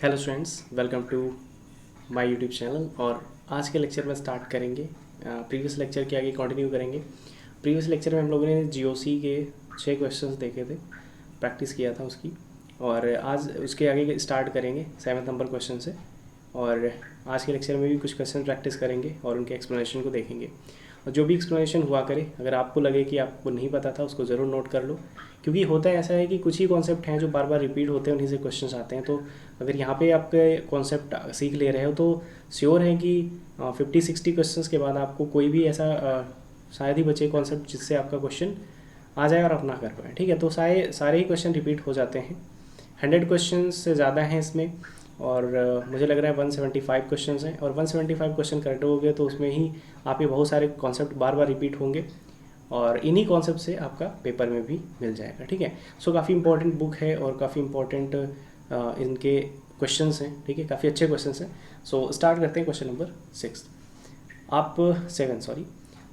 Hello students, welcome to my YouTube channel. और आज के लेक्चर में स्टार्ट करेंगे, प्रीवियस लेक्चर के आगे कंटिन्यू करेंगे। प्रीवियस लेक्चर में हम लोगों ने जीओसी के 6 क्वेश्चंस देखे थे, प्रैक्टिस किया था उसकी। और आज उसके आगे स्टार्ट करेंगे 7 नंबर क्वेश्चन से। और आज के लेक्चर में भी कुछ क्वेश्चन प्रैक्टिस करेंगे और उनके एक्सप्लेनेशन को देखेंगे। और जो भी एक्सप्लेनेशन हुआ करे, अगर आपको लगे कि आपको नहीं पता था उसको ज़रूर नोट कर लो, क्योंकि होता है ऐसा है कि कुछ ही कॉन्सेप्ट हैं जो बार बार रिपीट होते हैं, उन्हीं से क्वेश्चंस आते हैं। तो अगर यहाँ पे आपके कॉन्सेप्ट सीख ले रहे हो तो श्योर है कि 50-60 क्वेश्चंस के बाद आपको कोई भी ऐसा शायद ही बचे कॉन्सेप्ट जिससे आपका क्वेश्चन आ जाए और अपना कर पाए। ठीक है, तो सारे ही क्वेश्चन रिपीट हो जाते हैं। 100 क्वेश्चन से ज़्यादा हैं इसमें, और मुझे लग रहा है 175 क्वेश्चन हैं। और 175 क्वेश्चन करेक्ट हो गए तो उसमें ही आपके बहुत सारे कॉन्सेप्ट बार बार रिपीट होंगे, और इन्हीं कॉन्सेप्ट से आपका पेपर में भी मिल जाएगा। ठीक है, सो काफ़ी इंपॉर्टेंट बुक है और काफ़ी इंपॉर्टेंट इनके क्वेश्चंस हैं। ठीक है, काफ़ी अच्छे क्वेश्चंस हैं। सो स्टार्ट करते हैं क्वेश्चन नंबर 6 आप 7 सॉरी।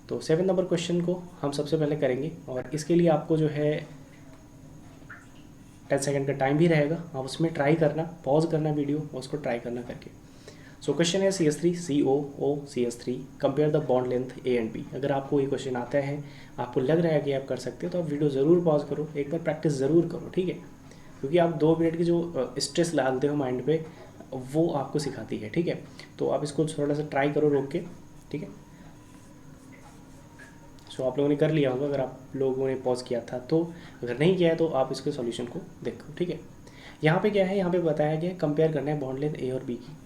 तो 7 नंबर क्वेश्चन को हम सबसे पहले करेंगे, और इसके लिए आपको जो है 10 सेकंड का टाइम भी रहेगा। आप उसमें ट्राई करना, पॉज करना वीडियो और उसको ट्राई करना करके। सो क्वेश्चन है CH3 COO CH3 compare the bond length A and B। अगर आपको ये क्वेश्चन आता है, आपको लग रहा है कि आप कर सकते हो, तो आप वीडियो ज़रूर पॉज करो, एक बार प्रैक्टिस ज़रूर करो। ठीक है, क्योंकि आप 2 मिनट की जो स्ट्रेस डालते हो माइंड पे, वो आपको सिखाती है। ठीक है, तो आप इसको थोड़ा सा ट्राई करो रोक के। ठीक है, सो आप लोगों ने कर लिया होगा अगर आप लोगों ने पॉज किया था तो। अगर नहीं किया है तो आप इसके सॉल्यूशन को देखो। ठीक है, यहाँ पे क्या है, यहाँ पे बताया गया है कंपेयर करना है बॉन्ड लेंथ A और B की।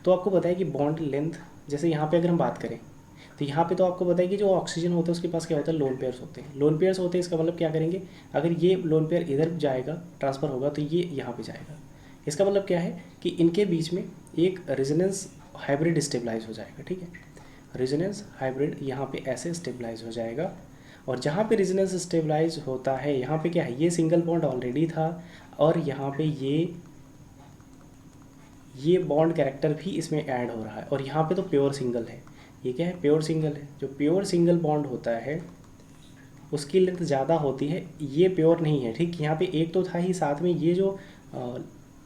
तो आपको पता है कि बॉन्ड लेंथ, जैसे यहाँ पे अगर हम बात करें तो यहाँ पे तो आपको पता है कि जो ऑक्सीजन होता है उसके पास क्या होता है, लोन पेयर्स होते हैं। लोन पेयर्स होते हैं, इसका मतलब क्या करेंगे, अगर ये लोन पेयर इधर जाएगा, ट्रांसफ़र होगा, तो ये यहाँ पे जाएगा। इसका मतलब क्या है कि इनके बीच में एक रेजोनेंस हाइब्रिड स्टेबलाइज हो जाएगा। ठीक है, रेजोनेंस हाइब्रिड यहाँ पे ऐसे स्टेबलाइज हो जाएगा। और जहाँ पे रेजोनेंस स्टेबलाइज होता है, यहाँ पे क्या है, ये सिंगल बॉन्ड ऑलरेडी था, और यहाँ पे ये बॉन्ड कैरेक्टर भी इसमें ऐड हो रहा है। और यहाँ पे तो प्योर सिंगल है, ये क्या है, प्योर सिंगल है। जो प्योर सिंगल बॉन्ड होता है उसकी लेंथ ज़्यादा होती है, ये प्योर नहीं है। ठीक, यहाँ पे एक तो था ही, साथ में ये जो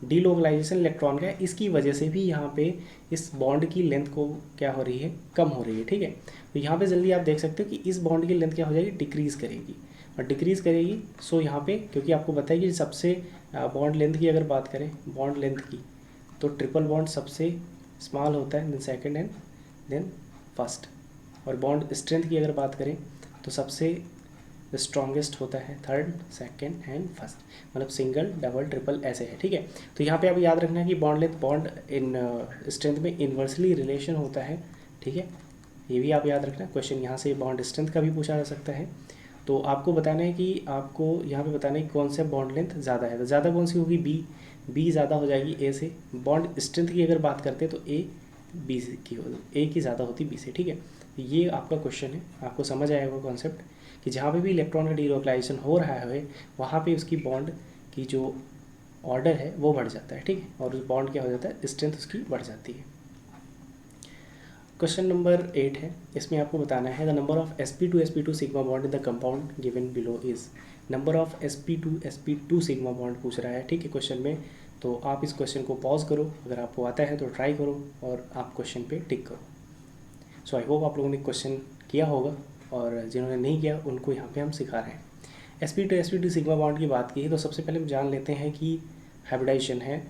डीलोकलाइजेशन इलेक्ट्रॉन का है, इसकी वजह से भी यहाँ पे इस बॉन्ड की लेंथ को क्या हो रही है, कम हो रही है। ठीक है, तो यहाँ पे जल्दी आप देख सकते हो कि इस बॉन्ड की लेंथ क्या हो जाएगी, डिक्रीज़ करेगी। और डिक्रीज़ करेगी, सो यहाँ पे क्योंकि आपको पता है कि सबसे बॉन्ड लेंथ की अगर बात करें, बॉन्ड लेंथ की, तो ट्रिपल बॉन्ड सबसे स्मॉल होता है, then second and then first. और बॉन्ड स्ट्रेंथ की अगर बात करें तो सबसे स्ट्रॉन्गेस्ट होता है थर्ड, सेकंड एंड फर्स्ट, मतलब सिंगल, डबल, ट्रिपल ऐसे है। ठीक है, तो यहाँ पे आप याद रखना है कि bond length bond in strength में इन्वर्सली रिलेशन होता है। ठीक है, ये भी आप याद रखना। क्वेश्चन यहाँ से बॉन्ड स्ट्रेंथ का भी पूछा जा सकता है। तो आपको बताना है कि आपको यहाँ पे बताना है कि कौन सा बॉन्ड लेंथ ज़्यादा है। तो ज़्यादा कौन सी होगी, बी ज़्यादा हो जाएगी ए से। बॉन्ड स्ट्रेंथ की अगर बात करते हैं तो ए की ज़्यादा होती बी से। ठीक है, ये आपका क्वेश्चन है, आपको समझ आएगा कॉन्सेप्ट कि जहाँ पे भी इलेक्ट्रॉन का डीलोकलाइजेशन हो रहा है वहाँ पे उसकी बॉन्ड की जो ऑर्डर है वो बढ़ जाता है। ठीक है, और उस बॉन्ड क्या हो जाता है, स्ट्रेंथ उसकी बढ़ जाती है। क्वेश्चन नंबर 8 है, इसमें आपको बताना है the number of sp2 sigma bond in the compound given below is. Number of sp2 sigma bond पूछ रहा है। ठीक है, क्वेश्चन में। तो आप इस क्वेश्चन को पॉज करो, अगर आपको आता है तो ट्राई करो और आप क्वेश्चन पे टिक करो। सो आई होप आप लोगों ने क्वेश्चन किया होगा, और जिन्होंने नहीं किया उनको यहाँ पे हम सिखा रहे हैं। sp2 सिग्मा बॉन्ड की बात की तो सबसे पहले हम जान लेते हैं कि हाइब्रिडाइजेशन है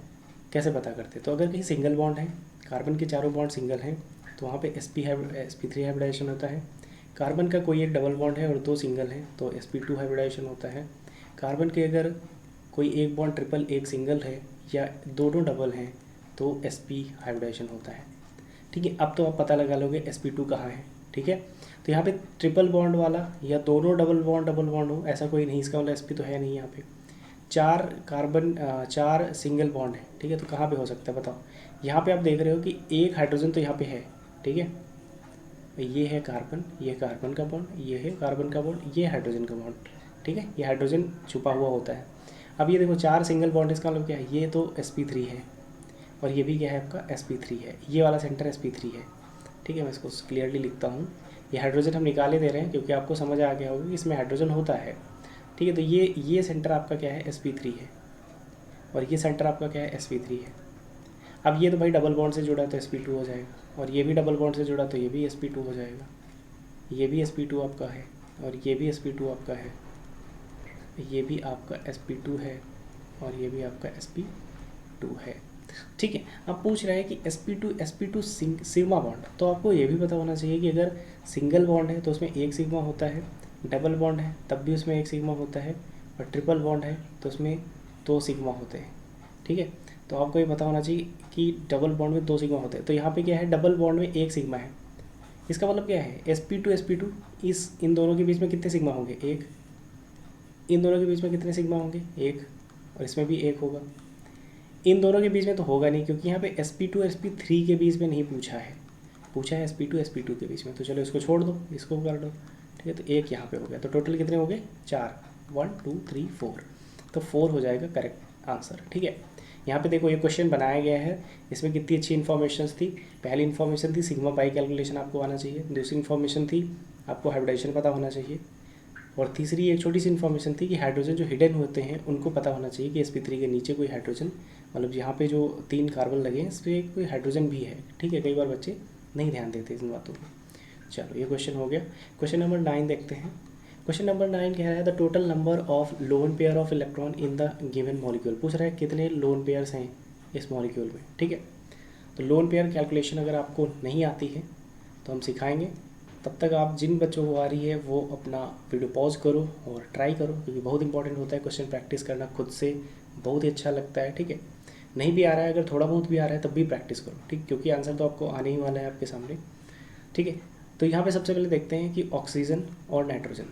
कैसे पता करते हैं। तो अगर कहीं सिंगल बॉन्ड है, कार्बन के चारों बॉन्ड सिंगल हैं, तो वहाँ पे sp3 हाइब्रिडाइजेशन होता है। कार्बन का कोई एक डबल बॉन्ड है और 2 सिंगल हैं तो sp2 हाइब्रिडाइजेशन होता है। कार्बन के अगर कोई एक बॉन्ड ट्रिपल, एक सिंगल है, या दोनों डबल हैं तो sp हाइब्रिडाइजेशन होता है। ठीक है, अब तो आप पता लगा लोगे sp2 कहाँ है। ठीक है, तो यहाँ पे ट्रिपल बॉन्ड वाला या दोनों डबल बॉन्ड हो, ऐसा कोई नहीं, इसका मतलब sp तो है नहीं। यहाँ पे 4 सिंगल बॉन्ड है। ठीक है, तो कहाँ पे हो सकता है बताओ। यहाँ पे आप देख रहे हो कि एक हाइड्रोजन तो यहाँ पे है। ठीक है, ये है कार्बन, ये कार्बन का बॉन्ड, ये है कार्बन का बॉन्ड, ये हाइड्रोजन का बॉन्ड। ठीक है, ये हाइड्रोजन छुपा हुआ होता है। अब ये देखो 4 सिंगल बॉन्ड, इसका मतलब क्या है, ये तो sp3 है, और ये भी क्या है आपका sp3 है, ये वाला सेंटर sp3 है। ठीक है, मैं इसको क्लियरली लिखता हूँ। ये हाइड्रोजन हम निकाले दे रहे हैं क्योंकि आपको समझ आ गया होगा कि इसमें हाइड्रोजन होता है। ठीक है, तो ये सेंटर आपका क्या है, sp3 है, और ये सेंटर आपका क्या है, sp3 है। अब ये तो भाई डबल बॉन्ड से जुड़ा है तो sp2 हो जाएगा, और ये भी डबल बॉन्ड से जुड़ा तो ये भी sp2 हो जाएगा, ये भी sp2 आपका है, और ये भी sp2 आपका है, ये भी आपका sp2 है, और ये भी आपका sp2 है। ठीक है, अब पूछ रहा है कि sp2 सिग्मा बॉन्ड, तो आपको ये भी पता होना चाहिए कि अगर सिंगल बॉन्ड है तो उसमें एक सिग्मा होता है, डबल बॉन्ड है तब भी उसमें एक सिग्मा होता है, और ट्रिपल बॉन्ड है तो उसमें दो सिग्मा होते हैं। ठीक है, तो आपको ये पता होना चाहिए कि डबल बॉन्ड में दो सिग्मा होते हैं। तो यहाँ पे क्या है, डबल बॉन्ड में एक सिग्मा है, इसका मतलब क्या है, sp2 इन दोनों के बीच में कितने सिग्मा होंगे, एक। इन दोनों के बीच में कितने सिग्मा होंगे, एक, और इसमें भी एक होगा। इन दोनों के बीच में तो होगा नहीं, क्योंकि यहाँ पे sp2 sp3 के बीच में नहीं पूछा है, पूछा है sp2 के बीच में। तो चलो इसको छोड़ दो, इसको कर दो। ठीक है, तो एक यहाँ पे हो गया, तो टोटल कितने हो गए, 4, 1 2 3 4, तो 4 हो जाएगा करेक्ट आंसर। ठीक है, यहाँ पे देखो ये क्वेश्चन बनाया गया है, इसमें कितनी अच्छी इन्फॉर्मेशन थी। पहली इन्फॉर्मेशन थी सिग्मा पाई कैलकुलेशन आपको आना चाहिए, दूसरी इन्फॉर्मेशन थी आपको हाइब्रिडाइजेशन पता होना चाहिए, और तीसरी एक छोटी सी इन्फॉर्मेशन थी कि हाइड्रोजन जो हिडन होते हैं उनको पता होना चाहिए कि sp3 के नीचे कोई हाइड्रोजन, मतलब यहाँ पे जो 3 कार्बन लगे हैं इस पर कोई हाइड्रोजन भी है। ठीक है, कई बार बच्चे नहीं ध्यान देते इन बातों को। चलो ये क्वेश्चन हो गया। क्वेश्चन नंबर 9 देखते हैं। क्वेश्चन नंबर 9 कह रहा है the total number of lone pair of electron in the given molecule, पूछ रहा है कितने लोन पेयर्स हैं इस मॉलिक्यूल में। ठीक है, तो लोन पेयर कैलकुलेशन अगर आपको नहीं आती है तो हम सिखाएंगे, तब तक आप जिन बच्चों को आ रही है वो अपना वीडियो पॉज करो और ट्राई करो, क्योंकि बहुत इंपॉर्टेंट होता है क्वेश्चन प्रैक्टिस करना खुद से, बहुत ही अच्छा लगता है। ठीक है, नहीं भी आ रहा है, अगर थोड़ा बहुत भी आ रहा है तब भी प्रैक्टिस करो, ठीक, क्योंकि आंसर तो आपको आने ही वाला है आपके सामने। ठीक है, तो यहाँ पे सबसे पहले देखते हैं कि ऑक्सीजन और नाइट्रोजन।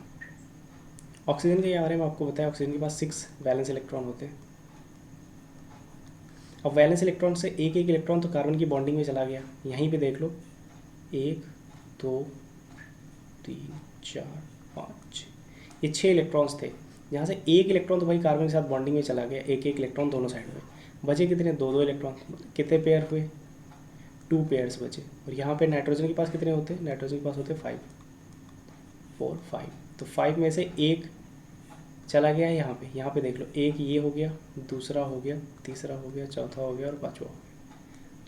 ऑक्सीजन के बारे में आपको बताया, ऑक्सीजन के पास 6 वैलेंस इलेक्ट्रॉन होते हैं। अब वैलेंस इलेक्ट्रॉन से एक एक इलेक्ट्रॉन तो कार्बन की बॉन्डिंग में चला गया, यहीं पे देख लो 1 2 3 4 5 ये 6 इलेक्ट्रॉन्स थे, जहाँ से एक इलेक्ट्रॉन तो भाई कार्बन के साथ बॉन्डिंग में चला गया, एक एक इलेक्ट्रॉन दोनों साइड में, बचे कितने, दो दो इलेक्ट्रॉन, कितने पेयर हुए, 2 पेयर्स बचे। और यहाँ पे नाइट्रोजन के पास कितने होते हैं, नाइट्रोजन के पास होते 5 4 5, तो 5 में से एक चला गया है यहाँ पे देख लो, एक ये हो गया, दूसरा हो गया, तीसरा हो गया, चौथा हो गया और पाँचवा हो गया।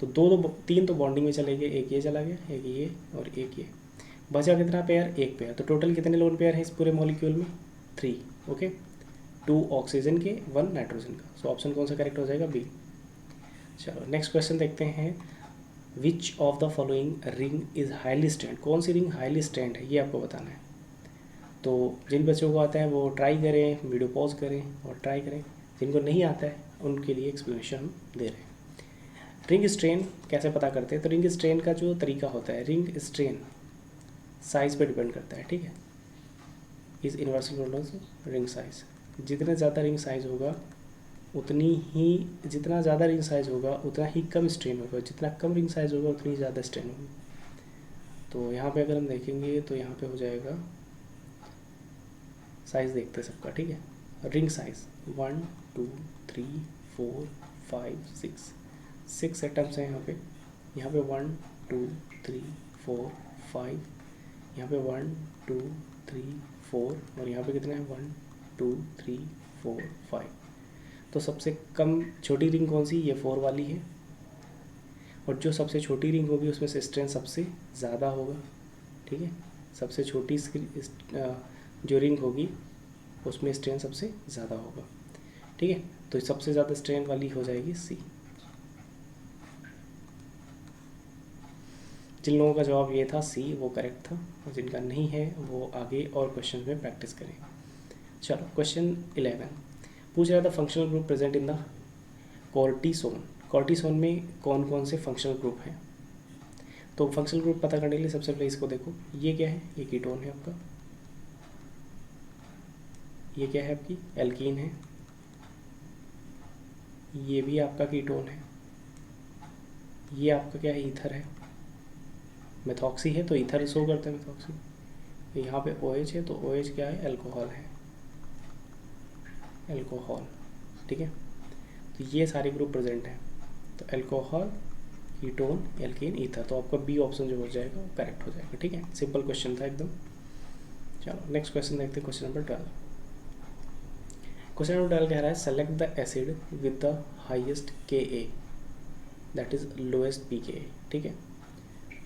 तो तीन तो बॉन्डिंग में चले गए, एक ये चला गया, एक ये और एक ये, बचा कितना पेयर, एक पेयर। तो टोटल कितने लोन पेयर हैं इस पूरे मॉलिक्यूल में, 3। ओके, 2 ऑक्सीजन के, 1 नाइट्रोजन का। सो ऑप्शन कौन सा करेक्ट हो जाएगा, बी। चलो नेक्स्ट क्वेश्चन देखते हैं। Which of the following ring is highly strained, कौन सी रिंग हाईली स्ट्रेंड है ये आपको बताना है। तो जिन बच्चों को आता है वो ट्राई करें, वीडियो पॉज करें और ट्राई करें, जिनको नहीं आता है उनके लिए एक्सप्लेनेशन हम दे रहे हैं। रिंग स्ट्रेन कैसे पता करते हैं, तो रिंग स्ट्रेन का जो तरीका होता है, रिंग स्ट्रेन साइज़ पे डिपेंड करता है। ठीक है, इस यूनिवर्सल नोड रिंग साइज़, जितना ज़्यादा रिंग साइज़ होगा जितना ज़्यादा रिंग साइज़ होगा उतना ही कम स्ट्रेन होगा, जितना कम रिंग साइज़ होगा उतनी ज़्यादा स्ट्रेन होगी। तो यहाँ पे अगर हम देखेंगे तो यहाँ पे हो जाएगा, साइज़ देखते हैं सबका। ठीक है, रिंग साइज़ 1 2 3 4 5 6 एटम्स हैं यहाँ पे 1 2 3 4 5, यहाँ पे 1 2 3 4, और यहाँ पे कितने हैं 1 2 3 4 5। तो सबसे कम छोटी रिंग कौन सी, ये 4 वाली है, और जो सबसे छोटी रिंग होगी उसमें से स्ट्रेन सबसे ज़्यादा होगा। ठीक है, सबसे छोटी जो रिंग होगी उसमें स्ट्रेन सबसे ज़्यादा होगा। ठीक है, तो सबसे ज़्यादा स्ट्रेन वाली हो जाएगी सी। जिन लोगों का जवाब ये था सी वो करेक्ट था, और जिनका नहीं है वो आगे और क्वेश्चन में प्रैक्टिस करें। चलो क्वेश्चन 11 पूछ रहा था functional group present in the cortisone. Cortisone में कौन कौन से फंक्शनल ग्रुप हैं। तो फंक्शनल ग्रुप पता करने के लिए सबसे पहले इसको देखो, ये क्या है, ये कीटोन है आपका, ये क्या है आपकी एल्कीन है, ये भी आपका कीटोन है, ये आपका क्या है ईथर है, मेथॉक्सी है तो ईथर शो करते हैं मेथॉक्सी। यहाँ पे OH है तो OH क्या है, अल्कोहल है, अल्कोहल। ठीक है, तो ये सारे ग्रुप प्रेजेंट हैं, तो अल्कोहल, कीटोन, एल्कीन, ईथर, तो आपका बी ऑप्शन जो हो जाएगा वो करेक्ट हो जाएगा। ठीक है, सिंपल क्वेश्चन था एकदम। चलो नेक्स्ट क्वेश्चन देखते हैं, क्वेश्चन नंबर 12। क्वेश्चन नंबर 12 कह रहा है select the acid with the highest Ka। That is lowest pK. ठीक है,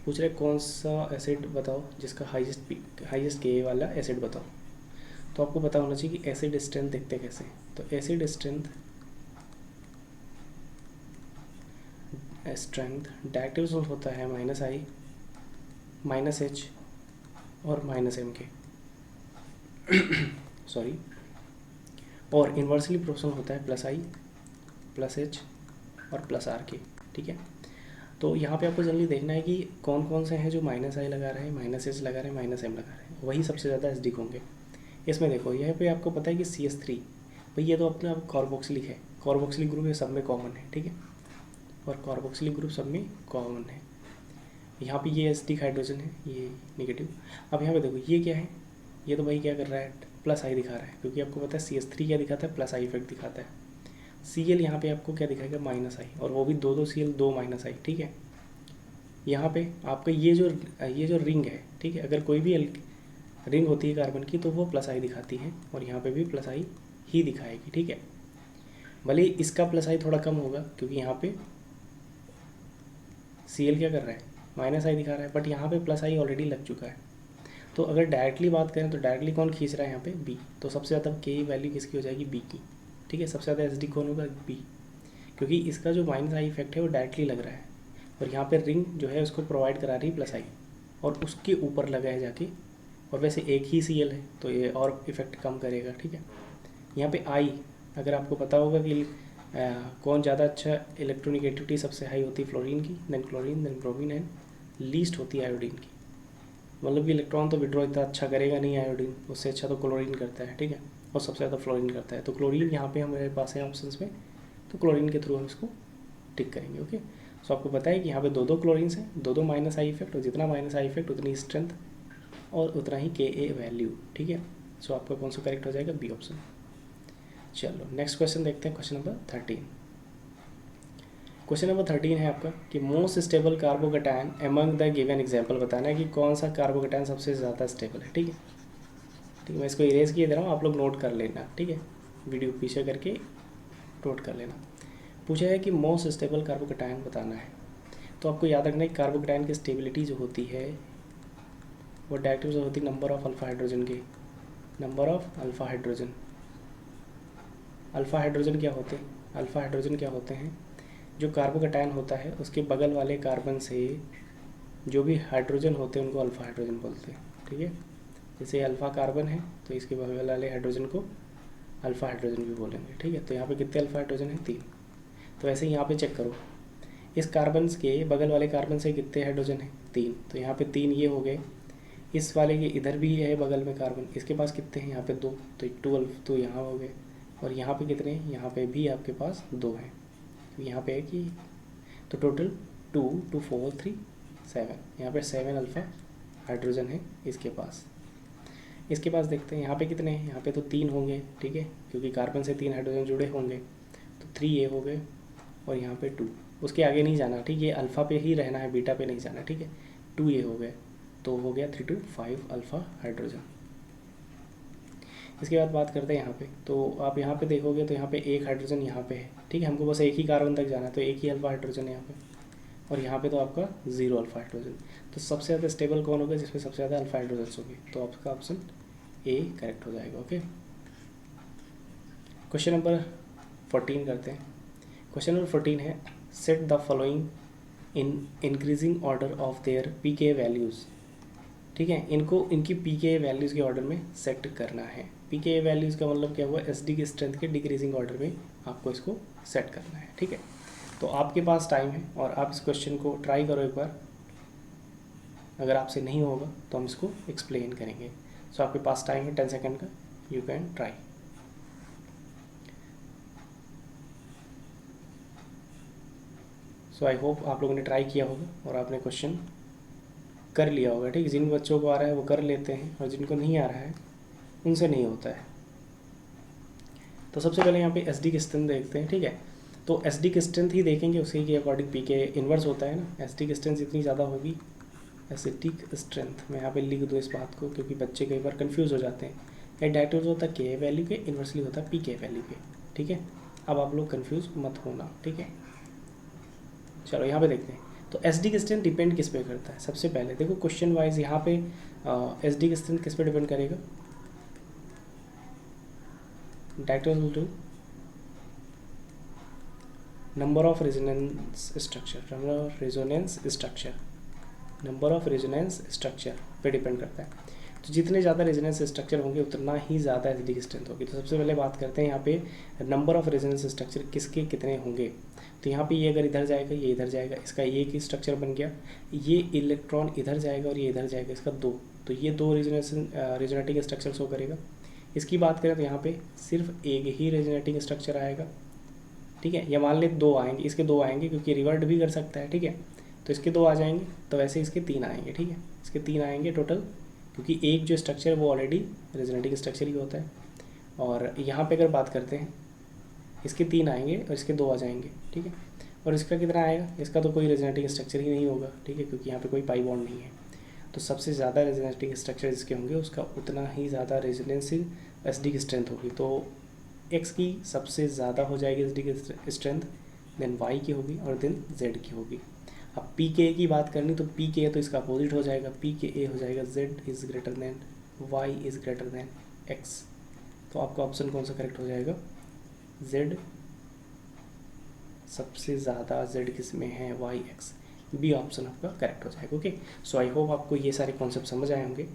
पूछ रहे कौन सा एसिड बताओ जिसका हाईएस्ट के वाला एसिड बताओ। तो आपको पता होना चाहिए कि एसिड स्ट्रेंथ देखते कैसे। तो एसिड स्ट्रेंथ डायरेक्टिव सोर्स होता है -I -H और -M के सॉरी, और इन्वर्सली प्रोपोर्शनल होता है +I +H और +R के। ठीक है, तो यहाँ पे आपको जल्दी देखना है कि कौन कौन से हैं जो -I लगा रहे हैं, -H लगा रहे हैं, -M लगा रहे हैं, वही सबसे ज़्यादा एसिडिक होंगे। इसमें देखो यहाँ पे आपको पता है कि CH3 भाई ये तो अपने आप कार्बोक्सिलिक है, कार्बोक्सिलिक ग्रुप ये सब में कॉमन है। ठीक है, और कार्बोक्सिलिक ग्रुप सब में कॉमन है। यहाँ पे ये एसिडिक हाइड्रोजन है, ये नेगेटिव। अब यहाँ पे देखो ये क्या है, ये तो भाई क्या कर रहा है, +I दिखा रहा है, क्योंकि आपको पता है CH3 क्या दिखाता है, +I इफेक्ट दिखाता है। Cl यहाँ पे आपको क्या दिखाएगा, -I, और वो भी दो Cl, 2 -I। ठीक है, यहाँ पे आपका ये जो रिंग है, ठीक है, अगर कोई भी रिंग होती है कार्बन की तो वो +I दिखाती है, और यहाँ पे भी +I ही दिखाएगी। ठीक है, भले इसका +I थोड़ा कम होगा क्योंकि यहाँ पे Cl क्या कर रहा है, -I दिखा रहा है, बट यहाँ पे +I ऑलरेडी लग चुका है। तो अगर डायरेक्टली बात करें तो डायरेक्टली कौन खींच रहा है यहाँ पे, B। तो सबसे ज़्यादा के वैल्यू किसकी हो जाएगी, B की। ठीक है, सबसे ज़्यादा एसिडिक कौन होगा, B, क्योंकि इसका जो -I इफेक्ट है वो डायरेक्टली लग रहा है, और यहाँ पे रिंग जो है उसको प्रोवाइड करा रही है +I, और उसके ऊपर लगा है जाके, और वैसे एक ही Cl है तो ये और इफेक्ट कम करेगा। ठीक है, यहाँ पे I, अगर आपको पता होगा कि कौन ज़्यादा अच्छा इलेक्ट्रोनिगेटिविटी सबसे हाई होती है, फ्लोरीन की, then chlorine, then bromine, and least होती है आयोडीन की। मतलब कि इलेक्ट्रॉन तो विड्रॉ इतना अच्छा करेगा नहीं आयोडीन, उससे अच्छा तो क्लोरीन करता है। ठीक है, और सबसे ज़्यादा फ्लोरीन करता है। तो क्लोरीन यहाँ पे हमारे पास है ऑप्शंस में, तो क्लोरीन के थ्रू हम इसको टिक करेंगे। ओके, सो आपको पता है कि यहाँ पे दो क्लोरीन्स हैं, दो -I इफेक्ट, और जितना -I इफेक्ट उतनी स्ट्रेंथ और उतना ही Ka वैल्यू। ठीक है, सो आपका कौन सा करेक्ट हो जाएगा, बी ऑप्शन। चलो नेक्स्ट क्वेश्चन देखते हैं, क्वेश्चन नंबर 13। क्वेश्चन नंबर 13 है आपका कि most stable carbocation among the given example बताना है कि कौन सा कार्बोकैटायन सबसे ज़्यादा स्टेबल है। ठीक है, ठीक है, मैं इसको इरेज किए दे रहा हूँ, आप लोग नोट कर लेना। ठीक है, वीडियो पीछे करके नोट कर लेना। पूछा है कि मोस्ट स्टेबल कार्बोकैटायन बताना है, तो आपको याद रखना है कि कार्बोकैटायन की स्टेबिलिटी जो होती है वो डायरेक्टिव से होती है नंबर ऑफ अल्फा हाइड्रोजन के, number of alpha hydrogen. Alpha hydrogen क्या होते हैं, अल्फा हाइड्रोजन क्या होते हैं, जो कार्बोकैटायन होता है उसके बगल वाले कार्बन से जो भी हाइड्रोजन होते हैं उनको अल्फा हाइड्रोजन बोलते हैं। ठीक है, जैसे अल्फा कार्बन है तो इसके बगल वाले हाइड्रोजन को अल्फा हाइड्रोजन भी बोलेंगे। ठीक है, तो यहाँ पे कितने अल्फा हाइड्रोजन हैं, 3। तो ऐसे ही यहाँ पे चेक करो, इस कार्बन के बगल वाले कार्बन से कितने हाइड्रोजन हैं, 3। तो यहाँ पे 3 ये हो गए, इस वाले के इधर भी है बगल में कार्बन, इसके पास कितने हैं, यहाँ पे 2, तो 12 तो यहाँ हो गए, और यहाँ पे कितने हैं, यहाँ पे भी आपके पास 2 हैं। तो यहाँ पे है कि तो टोटल 2 2 4 3 7, यहाँ पे 7 अल्फ़ा हाइड्रोजन है इसके पास। इसके पास देखते हैं यहाँ पे कितने हैं, यहाँ पे तो 3 होंगे। ठीक है, क्योंकि कार्बन से 3 हाइड्रोजन जुड़े होंगे, तो 3 ये हो गए, और यहाँ पे 2, उसके आगे नहीं जाना। ठीक है, अल्फ़ा पे ही रहना है, बीटा पे नहीं जाना। ठीक है, 2 ये हो गए, तो हो गया 3 to 5 अल्फ़ा हाइड्रोजन। इसके बाद बात करते हैं यहाँ पे, तो आप यहाँ पे देखोगे तो यहाँ पे एक हाइड्रोजन यहाँ पे है। ठीक है, हमको बस एक ही कार्बन तक जाना है, तो एक ही अल्फ़ा हाइड्रोजन है यहाँ पे, और यहाँ पे तो आपका 0 अल्फ़ा हाइड्रोजन। तो सबसे ज़्यादा स्टेबल कौन होगा, जिसमें सबसे ज़्यादा अल्फ़ा हाइड्रोजन होंगे, तो आपका ऑप्शन ए करेक्ट हो जाएगा। ओके, क्वेश्चन नंबर 14 करते हैं। क्वेश्चन नंबर 14 है set the following in increasing order of their pK values. ठीक है, इनको इनकी पीके वैल्यूज़ के ऑर्डर में सेट करना है। पीके वैल्यूज़ का मतलब क्या हुआ, एसडी की स्ट्रेंथ के डिक्रीजिंग ऑर्डर में आपको इसको सेट करना है। ठीक है, तो आपके पास टाइम है और आप इस क्वेश्चन को ट्राई करो एक बार। अगर आपसे नहीं होगा तो हम इसको एक्सप्लेन करेंगे। सो आपके पास टाइम है 10 सेकेंड का, you can try. So I hope आप लोगों ने ट्राई किया होगा और आपने क्वेश्चन कर लिया होगा। ठीक, जिन बच्चों को आ रहा है वो कर लेते हैं, और जिनको नहीं आ रहा है उनसे नहीं होता है। तो सबसे पहले यहाँ पे एसडी की स्ट्रेंथ देखते हैं। ठीक है, तो एसडी की स्ट्रेंथ ही देखेंगे, उसी के अकॉर्डिंग पीके इन्वर्स होता है ना। एसडी की स्ट्रेंथ जितनी ज़्यादा होगी, एसिडिक स्ट्रेंथ, मैं यहाँ पे लिख दूँ इस बात को, क्योंकि बच्चे कई बार कंफ्यूज हो जाते हैं। ये डायरेक्टिव होता है के वैल्यू के, इन्वर्सली होता है पी के वैल्यू के। ठीक है, अब आप लोग कंफ्यूज मत होना। ठीक है, चलो यहाँ पे देखते हैं। तो एस डी की स्ट्रेंथ डिपेंड किस पे करता है? सबसे पहले देखो क्वेश्चन वाइज यहाँ पे एस डी की स्ट्रेंथ किस पे डिपेंड करेगा? Direct to number of resonance structure, number of resonance structure पे डिपेंड करता है। तो जितने ज़्यादा रेजोनेंस स्ट्रक्चर होंगे उतना ही ज़्यादा एस डी की स्ट्रेंथ होगी। तो सबसे पहले बात करते हैं यहाँ पे नंबर ऑफ रेजोनेंस स्ट्रक्चर किसके कितने होंगे। तो यहाँ पे ये अगर इधर जाएगा, ये इधर जाएगा, इसका एक ही स्ट्रक्चर बन गया। ये इलेक्ट्रॉन इधर जाएगा और ये इधर जाएगा, इसका दो, तो ये दो रेजोनेटिंग स्ट्रक्चर शो करेगा। इसकी बात करें तो यहाँ पे सिर्फ एक ही रेजोनेटिंग स्ट्रक्चर आएगा, ठीक है। या मान ले दो आएंगे, इसके दो आएंगे क्योंकि रिवर्ट भी कर सकता है, ठीक है। तो इसके दो आ जाएंगे, तो वैसे इसके तीन आएंगे, ठीक है। इसके तीन आएंगे टोटल, क्योंकि एक जो स्ट्रक्चर है वो ऑलरेडी रेजोनेटिंग स्ट्रक्चर ही होता है। और यहाँ पे अगर बात करते हैं, इसके तीन आएंगे और इसके दो आ जाएंगे, ठीक है। और इसका कितना आएगा? इसका तो कोई रेजोनेटिंग स्ट्रक्चर ही नहीं होगा, ठीक है, क्योंकि यहाँ पे कोई पाई बॉन्ड नहीं है। तो सबसे ज़्यादा रेजोनेटिंग स्ट्रक्चर जिसके होंगे उसका उतना ही ज़्यादा रेजोनेंसी एस डी की स्ट्रेंथ होगी। तो एक्स की सबसे ज़्यादा हो जाएगी एस डी की स्ट्रेंथ, देन वाई की होगी और देन जेड की होगी। अब पी के ए की बात करनी तो पी के ए तो इसका अपोजिट हो जाएगा, पी के ए हो जाएगा Z is greater than Y is greater than X. तो आपका ऑप्शन कौन सा करेक्ट हो जाएगा? जेड, सबसे ज़्यादा जेड किस में है? वाई एक्स, बी ऑप्शन आपका करेक्ट हो जाएगा। ओके, सो आई होप आपको ये सारे कॉन्सेप्ट समझ आए होंगे।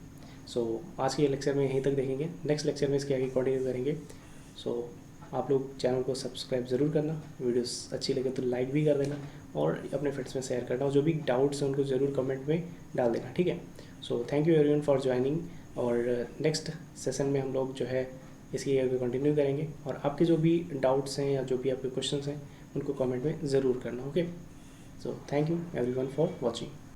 सो आज के लेक्चर में यहीं तक देखेंगे, नेक्स्ट लेक्चर में इसके आगे कंटिन्यू करेंगे। सो आप लोग चैनल को सब्सक्राइब ज़रूर करना, वीडियोस अच्छी लगे तो लाइक भी कर देना और अपने फ्रेंड्स में शेयर करना, और जो भी डाउट्स हैं उनको ज़रूर कमेंट में डाल देना, ठीक है। So thank you everyone for joining, और नेक्स्ट सेशन में हम लोग जो है इसकी आगे कंटिन्यू करेंगे। और आपके जो भी डाउट्स हैं या जो भी आपके क्वेश्चंस हैं उनको कमेंट में ज़रूर करना, okay. So thank you everyone for watching.